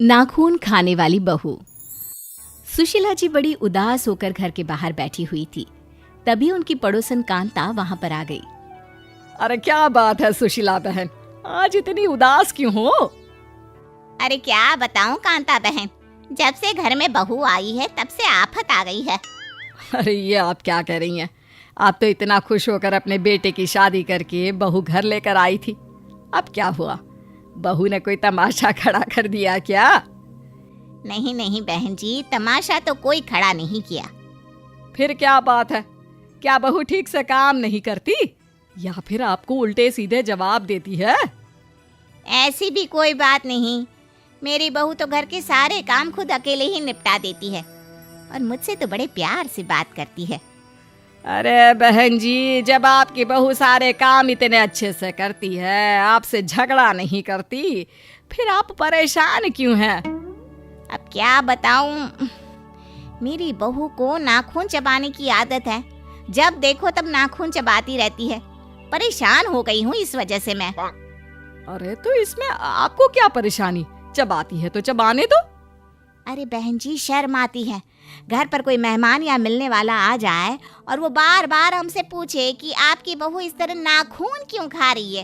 नाखून खाने वाली बहू। सुशीला जी बड़ी उदास होकर घर के बाहर बैठी हुई थी। तभी उनकी पड़ोसन कांता वहां पर आ गई। अरे क्या बात है सुशीला बहन, आज इतनी उदास क्यों हो? अरे क्या बताऊं कांता बहन, जब से घर में बहू आई है तब से आफत आ गई है। अरे ये आप क्या कह रही हैं? आप तो इतना खुश होकर अपने बेटे की शादी करके बहू घर लेकर आई थी। अब क्या हुआ? बहू ने कोई तमाशा खड़ा कर दिया क्या? नहीं नहीं बहन जी, तमाशा तो कोई खड़ा नहीं किया। फिर क्या बात है? क्या बहू ठीक से काम नहीं करती या फिर आपको उल्टे सीधे जवाब देती है? ऐसी भी कोई बात नहीं, मेरी बहू तो घर के सारे काम खुद अकेले ही निपटा देती है और मुझसे तो बड़े प्यार से बात करती है। अरे बहन जी, जब आपकी बहू सारे काम इतने अच्छे से करती है, आपसे झगड़ा नहीं करती, फिर आप परेशान क्यों हैं? अब क्या बताऊं, मेरी बहू को नाखून चबाने की आदत है। जब देखो तब नाखून चबाती रहती है। परेशान हो गई हूँ इस वजह से मैं। अरे तो इसमें आपको क्या परेशानी? चबाती है तो चबाने दो। अरे बहन जी, शर्म आती है। घर पर कोई मेहमान या मिलने वाला आ जाए और वो बार बार हमसे पूछे कि आपकी बहू इस तरह नाखून क्यों खा रही है।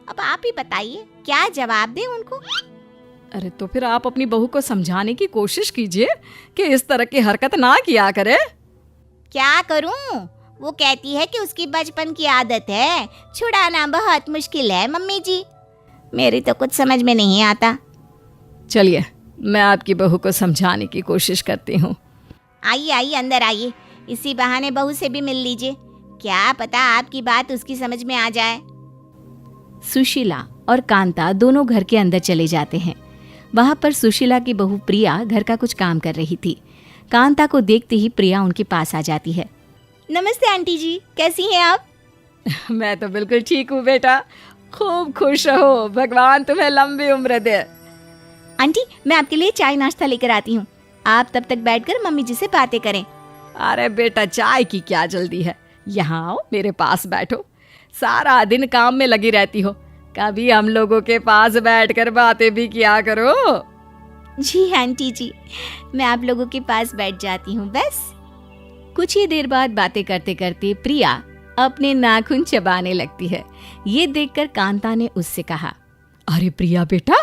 अब आप ही बताइए क्या जवाब दें उनको। अरे तो फिर आप अपनी बहू को समझाने की कोशिश कीजिए कि इस तरह की हरकत ना किया करे। क्या करूं? वो कहती है कि उसकी बचपन की आदत है, छुड़ाना बहुत मुश्किल है मम्मी जी। मेरी तो कुछ समझ में नहीं आता। चलिए मैं आपकी बहू को समझाने की कोशिश करती हूँ। आइए आइए, अंदर आइए, इसी बहाने बहू से भी मिल लीजिए। क्या पता आपकी बात उसकी समझ में आ जाए। सुशीला और कांता दोनों घर के अंदर चले जाते हैं। वहां पर सुशीला की बहू प्रिया घर का कुछ काम कर रही थी। कांता को देखते ही प्रिया उनके पास आ जाती है। नमस्ते आंटी जी, कैसी हैं आप? मैं तो बिल्कुल ठीक हूँ बेटा, खूब खुश रहो, भगवान तुम्हें लंबी उम्र दे। आंटी, मैं आपके लिए चाय नाश्ता लेकर आती हूँ, आप तब तक बैठकर मम्मी जी से बातें करें। अरे बेटा, चाय की क्या जल्दी है, यहाँ आओ मेरे पास बैठो। सारा दिन काम में लगी रहती हो, कभी हम लोगों के पास बैठकर बातें भी किया करो। जी आंटी जी, मैं आप लोगों के पास बैठ जाती हूँ बस। कुछ ही देर बाद बातें करते करते प्रिया अपने नाखून चबाने लगती है। ये देखकर कांता ने उससे कहा, अरे प्रिया बेटा,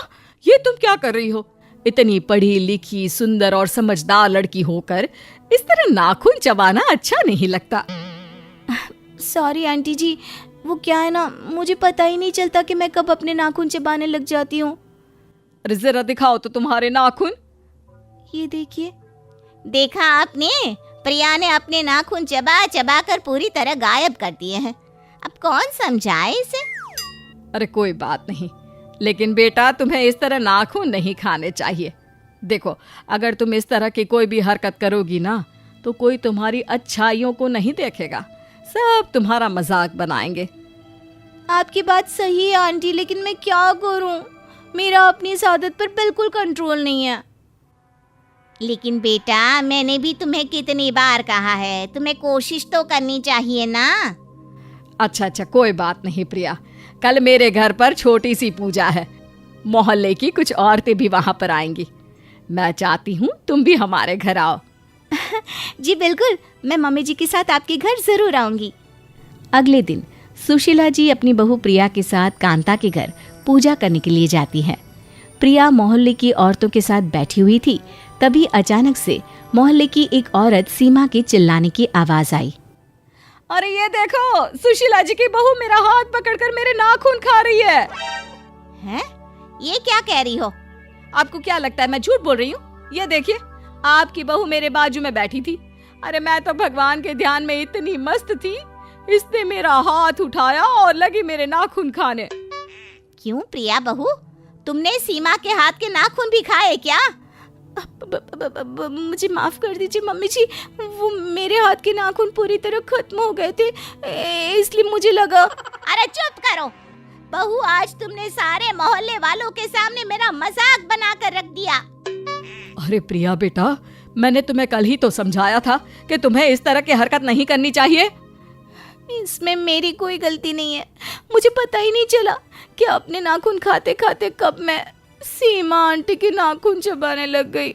ये तुम क्या कर रही हो? इतनी पढ़ी लिखी सुंदर और समझदार लड़की होकर इस तरह नाखून चबाना अच्छा नहीं लगता। सॉरी आंटी जी, वो क्या है ना, मुझे पता ही नहीं चलता कि मैं कब अपने नाखून चबाने लग जाती हूँ। अरे जरा दिखाओ तो तुम्हारे नाखून। ये देखिए। देखा आपने, प्रिया ने अपने नाखून चबा चबा कर पूरी तरह गायब कर दिए हैं। अब कौन समझाए इसे? अरे कोई बात नहीं, लेकिन बेटा तुम्हें इस तरह नाखून नहीं खाने चाहिए। देखो, अगर तुम इस तरह की कोई भी हरकत करोगी ना, तो कोई तुम्हारी अच्छाइयों को नहीं देखेगा, सब तुम्हारा मजाक बनाएंगे। आपकी बात सही है आंटी, लेकिन मैं क्या करूं? मेरा अपनी इस आदत पर बिल्कुल कंट्रोल नहीं है। लेकिन बेटा, मैंने भी तुम्हें कितनी बार कहा है, तुम्हें कोशिश तो करनी चाहिए ना। अच्छा, कोई बात नहीं प्रिया, कल मेरे घर पर छोटी सी पूजा है, मोहल्ले की कुछ औरतें भी वहां पर आएंगी। मैं चाहती हूँ तुम भी हमारे घर आओ। जी बिल्कुल, मैं मम्मी जी के साथ आपके घर जरूर आऊंगी। अगले दिन सुशीला जी अपनी बहू प्रिया के साथ कांता के घर पूजा करने के लिए जाती हैं। प्रिया मोहल्ले की औरतों के साथ बैठी हुई थी। तभी अचानक से मोहल्ले की एक औरत सीमा के चिल्लाने की आवाज आई। अरे ये देखो, सुशीला जी की बहू मेरा हाथ पकड़कर मेरे नाखून खा रही है। हैं? ये क्या कह रही हो? आपको क्या लगता है मैं झूठ बोल रही हूँ? ये देखिए, आपकी बहू मेरे बाजू में बैठी थी। अरे मैं तो भगवान के ध्यान में इतनी मस्त थी, इसने मेरा हाथ उठाया और लगी मेरे नाखून खाने। क्यों प्रिया बहू, तुमने सीमा के हाथ के नाखून भी खाए क्या? मुझे माफ कर दीजिए मम्मी जी, वो मेरे हाथ के नाखून पूरी तरह खत्म हो गए थे, इसलिए मुझे लगा। अरे चुप करो बहू, आज तुमने सारे मोहल्ले वालों के सामने मेरा मजाक बनाकर रख दिया। अरे प्रिया बेटा, मैंने तुम्हें कल ही तो समझाया था कि तुम्हें इस तरह की हरकत नहीं करनी चाहिए। इसमें मेरी कोई गलती नहीं है, मुझे पता ही नहीं चला कि अपने नाखून खाते खाते कब मैं सीमा आंटी की नाखून चबाने लग गई।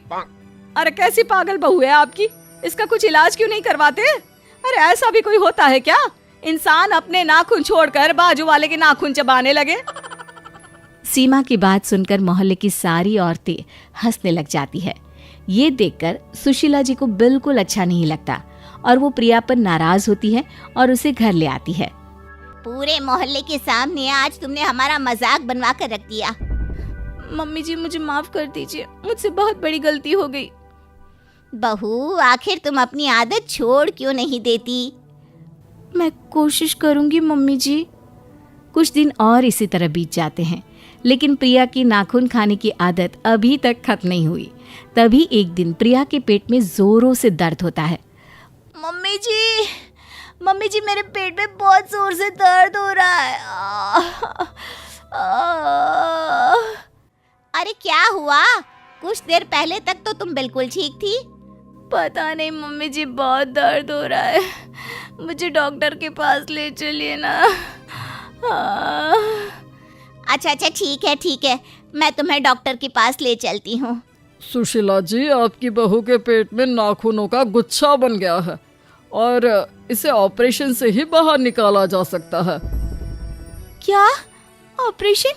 अरे कैसी पागल बहू है आपकी, इसका कुछ इलाज क्यों नहीं करवाते? अरे ऐसा भी कोई होता है क्या, इंसान अपने नाखून छोड़कर बाजू वाले के नाखून चबाने लगे? सीमा की बात सुनकर मोहल्ले की सारी औरतें हंसने लग जाती है। ये देखकर सुशीला जी को बिल्कुल अच्छा नहीं लगता और वो प्रिया पर नाराज होती है और उसे घर ले आती है। पूरे मोहल्ले के सामने आज तुमने हमारा मजाक बनवा कर रख दिया। मम्मी जी मुझे माफ कर दीजिए, मुझसे बहुत बड़ी गलती हो गई। बहू, आखिर तुम अपनी आदत छोड़ क्यों नहीं देती? मैं कोशिश करूंगी मम्मी जी। कुछ दिन और इसी तरह बीत जाते हैं, लेकिन प्रिया की नाखून खाने की आदत अभी तक खत्म नहीं हुई। तभी एक दिन प्रिया के पेट में जोरों से दर्द होता है। मम्मी जी मेरे पेट में बहुत जोर से दर्द हो रहा है। अरे क्या हुआ? कुछ देर पहले तक तो तुम बिल्कुल ठीक थी। पता नहीं मम्मी जी, बहुत दर्द हो रहा है, मुझे डॉक्टर के पास ले चलिए ना। अच्छा ठीक है, मैं तुम्हें डॉक्टर के पास ले चलती हूँ। सुशीला जी, आपकी बहू के पेट में नाखूनों का गुच्छा बन गया है और इसे ऑपरेशन से ही बाहर निकाला जा सकता है। क्या ऑपरेशन?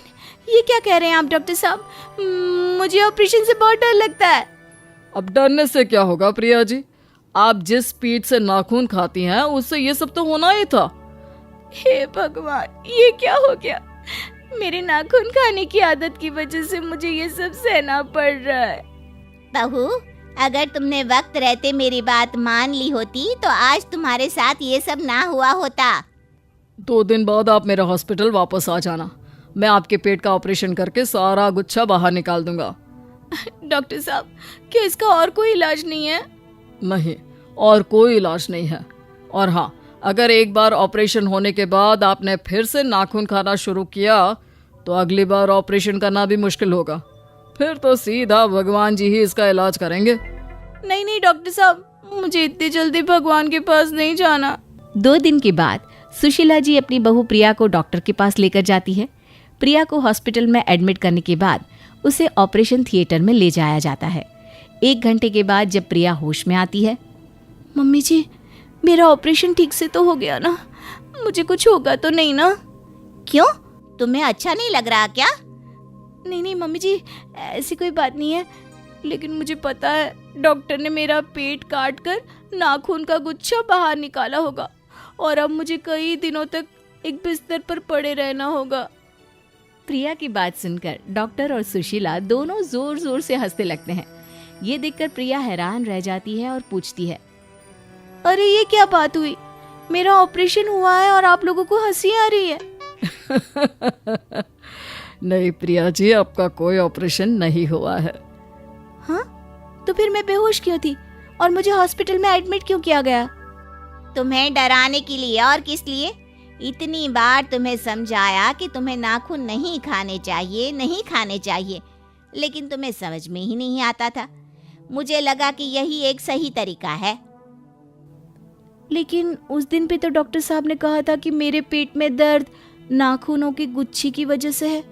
ये क्या कह रहे हैं आप डॉक्टर साहब? मुझे ऑपरेशन से बहुत डर लगता है। अब डरने से क्या होगा प्रिया जी, आप जिस स्पीड से नाखून खाती हैं उससे ये सब तो होना ही था। हे भगवान, ये क्या हो गया? मेरे नाखून खाने की आदत की वजह से मुझे ये सब सहना पड़ रहा है। बहू, अगर तुमने वक्त रहते मेरी बात मान ली होती तो आज तुम्हारे साथ ये सब ना हुआ होता। 2 दिन बाद आप मेरे हॉस्पिटल वापस आ जाना, मैं आपके पेट का ऑपरेशन करके सारा गुच्छा बाहर निकाल दूंगा। डॉक्टर साहब, क्या इसका और कोई इलाज नहीं है? नहीं, और कोई इलाज नहीं है। और हाँ, अगर एक बार ऑपरेशन होने के बाद आपने फिर से नाखून खाना शुरू किया तो अगली बार ऑपरेशन करना भी मुश्किल होगा, फिर तो सीधा भगवान जी ही इसका इलाज करेंगे। नहीं डॉक्टर साहब, मुझे इतनी जल्दी भगवान के पास नहीं जाना। 2 दिन के बाद सुशीला जी अपनी बहू प्रिया को डॉक्टर के पास लेकर जाती है। प्रिया को हॉस्पिटल में एडमिट करने के बाद उसे ऑपरेशन थिएटर में ले जाया जाता है। 1 घंटे के बाद जब प्रिया होश में आती है, मम्मी जी, मेरा ऑपरेशन ठीक से तो हो गया ना? मुझे कुछ होगा तो नहीं ना? क्यों, तुम्हें अच्छा नहीं लग रहा क्या? नहीं मम्मी जी, ऐसी कोई बात नहीं है, लेकिन मुझे पता है डॉक्टर ने मेरा पेट काट कर नाखून का गुच्छा बाहर निकाला होगा और अब मुझे कई दिनों तक एक बिस्तर पर पड़े रहना होगा। प्रिया की बात सुनकर डॉक्टर और सुशीला दोनों जोर जोर से हंसने लगते हैं। ये देखकर प्रिया हैरान रह जाती है और पूछती है, अरे ये क्या बात हुई? मेरा ऑपरेशन हुआ है और आप लोगों को हंसी आ रही है। नहीं प्रिया जी, आपका कोई ऑपरेशन नहीं हुआ है। हाँ, तो फिर मैं बेहोश क्यों थी और मुझे हॉस्पिटल में एडमिट क्यों किया गया? तुम्हें डराने के लिए, और किस लिए? इतनी बार तुम्हें समझाया कि तुम्हें नाखून नहीं खाने चाहिए, लेकिन तुम्हें समझ में ही नहीं आता था। मुझे लगा कि यही एक सही तरीका है। लेकिन उस दिन पे तो डॉक्टर साहब ने कहा था कि मेरे पेट में दर्द नाखूनों की गुच्छी की वजह से है।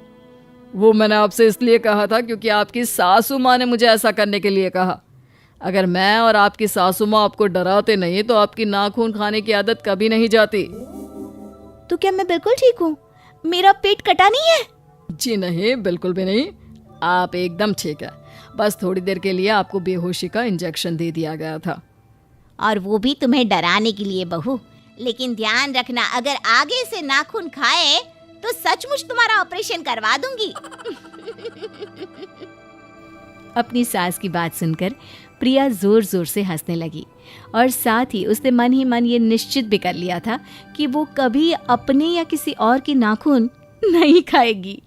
वो मैंने आपसे इसलिए कहा था क्योंकि आपकी सासू माँ ने मुझे ऐसा करने के लिए कहा। अगर मैं और आपकी सासू माँ आपको डराते नहीं तो आपकी नाखून खाने की आदत कभी नहीं जाती। तो क्या मैं बिल्कुल ठीक हूँ? मेरा पेट कटा नहीं है? जी नहीं, बिल्कुल भी नहीं, आप एकदम ठीक है। बस थोड़ी देर के लिए आपको बेहोशी का इंजेक्शन दे दिया गया था, और वो भी तुम्हें डराने के लिए बहू। लेकिन ध्यान रखना, अगर आगे से नाखून खाए तो सचमुच तुम्हारा ऑपरेशन करवा दूंगी। अपनी सास की बात सुनकर प्रिया जोर जोर से हंसने लगी और साथ ही उसने मन ही मन ये निश्चित भी कर लिया था कि वो कभी अपने या किसी और की नाखून नहीं खाएगी।